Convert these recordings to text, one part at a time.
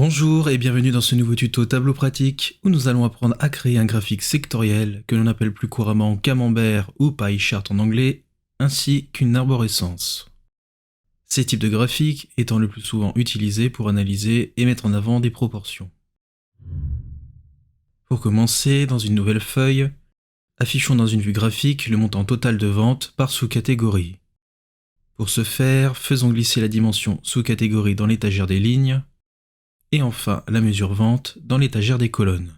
Bonjour et bienvenue dans ce nouveau tuto tableau pratique où nous allons apprendre à créer un graphique sectoriel que l'on appelle plus couramment camembert ou pie chart en anglais, ainsi qu'une arborescence. Ces types de graphiques étant le plus souvent utilisés pour analyser et mettre en avant des proportions. Pour commencer, dans une nouvelle feuille, affichons dans une vue graphique le montant total de vente par sous-catégorie. Pour ce faire, faisons glisser la dimension sous-catégorie dans l'étagère des lignes, et enfin la mesure vente dans l'étagère des colonnes.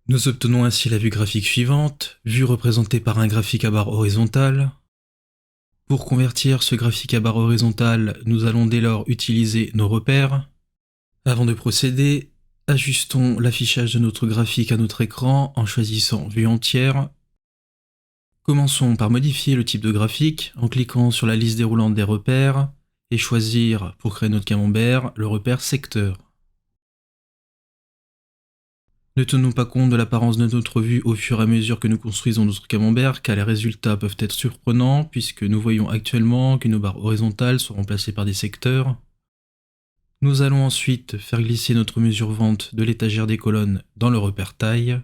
Nous obtenons ainsi la vue graphique suivante, vue représentée par un graphique à barre horizontale. Pour convertir ce graphique à barre horizontale, nous allons dès lors utiliser nos repères. Avant de procéder, ajustons l'affichage de notre graphique à notre écran en choisissant vue entière. Commençons par modifier le type de graphique en cliquant sur la liste déroulante des repères et choisir, pour créer notre camembert, le repère secteur. Ne tenons pas compte de l'apparence de notre vue au fur et à mesure que nous construisons notre camembert, car les résultats peuvent être surprenants puisque nous voyons actuellement que nos barres horizontales sont remplacées par des secteurs. Nous allons ensuite faire glisser notre mesure vente de l'étagère des colonnes dans le repère taille.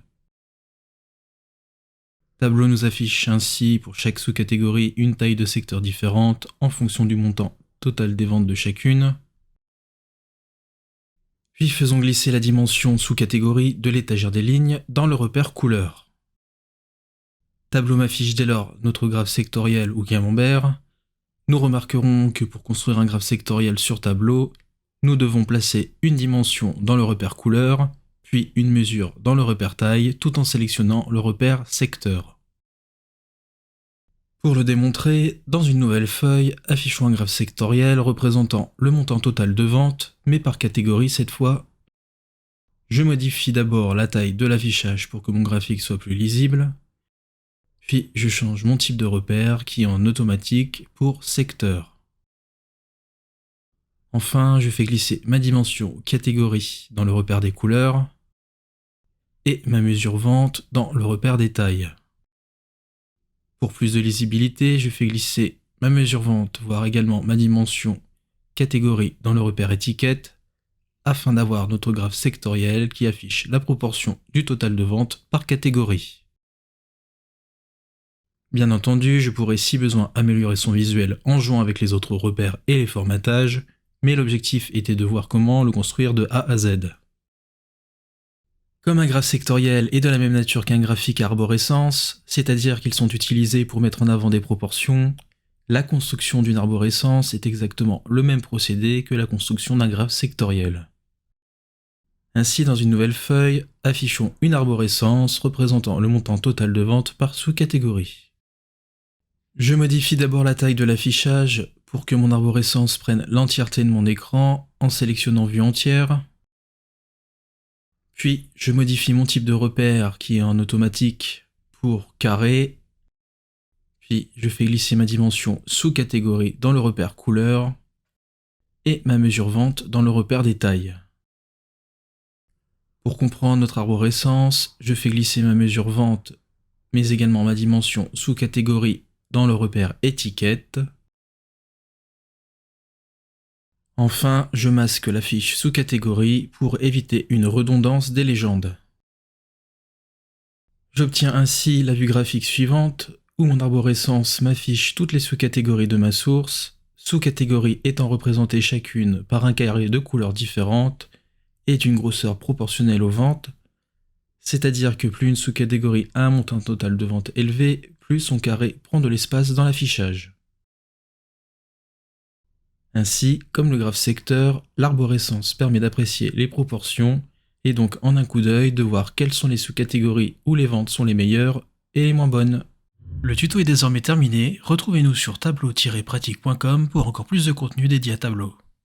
Tableau nous affiche ainsi pour chaque sous-catégorie une taille de secteur différente en fonction du montant total des ventes de chacune. Puis faisons glisser la dimension sous-catégorie de l'étagère des lignes dans le repère couleur. Tableau m'affiche dès lors notre graphe sectoriel ou camembert. Nous remarquerons que pour construire un graphe sectoriel sur tableau, nous devons placer une dimension dans le repère couleur, puis une mesure dans le repère taille, tout en sélectionnant le repère secteur. Pour le démontrer, dans une nouvelle feuille, affichons un graphe sectoriel représentant le montant total de vente, mais par catégorie cette fois. Je modifie d'abord la taille de l'affichage pour que mon graphique soit plus lisible, puis je change mon type de repère qui est en automatique pour secteur. Enfin, je fais glisser ma dimension catégorie dans le repère des couleurs et ma mesure vente dans le repère des tailles. Pour plus de lisibilité, je fais glisser ma mesure vente, voire également ma dimension catégorie dans le repère étiquette, afin d'avoir notre graphe sectoriel qui affiche la proportion du total de vente par catégorie. Bien entendu, je pourrais si besoin améliorer son visuel en jouant avec les autres repères et les formatages, mais l'objectif était de voir comment le construire de A à Z. Comme un graphe sectoriel est de la même nature qu'un graphique à arborescence, c'est-à-dire qu'ils sont utilisés pour mettre en avant des proportions, la construction d'une arborescence est exactement le même procédé que la construction d'un graphe sectoriel. Ainsi, dans une nouvelle feuille, affichons une arborescence représentant le montant total de vente par sous-catégorie. Je modifie d'abord la taille de l'affichage pour que mon arborescence prenne l'entièreté de mon écran en sélectionnant vue entière. Puis, je modifie mon type de repère qui est en automatique pour carré. Puis, je fais glisser ma dimension sous-catégorie dans le repère couleur et ma mesure vente dans le repère des tailles. Pour comprendre notre arborescence, je fais glisser ma mesure vente, mais également ma dimension sous-catégorie dans le repère étiquette. Enfin, je masque la fiche sous-catégorie pour éviter une redondance des légendes. J'obtiens ainsi la vue graphique suivante, où mon arborescence m'affiche toutes les sous-catégories de ma source, sous-catégories étant représentées chacune par un carré de couleurs différentes et d'une grosseur proportionnelle aux ventes, c'est-à-dire que plus une sous-catégorie a un montant total de vente élevé, plus son carré prend de l'espace dans l'affichage. Ainsi, comme le graphe secteur, l'arborescence permet d'apprécier les proportions et donc en un coup d'œil de voir quelles sont les sous-catégories où les ventes sont les meilleures et les moins bonnes. Le tuto est désormais terminé, retrouvez-nous sur tableau-pratique.com pour encore plus de contenu dédié à Tableau.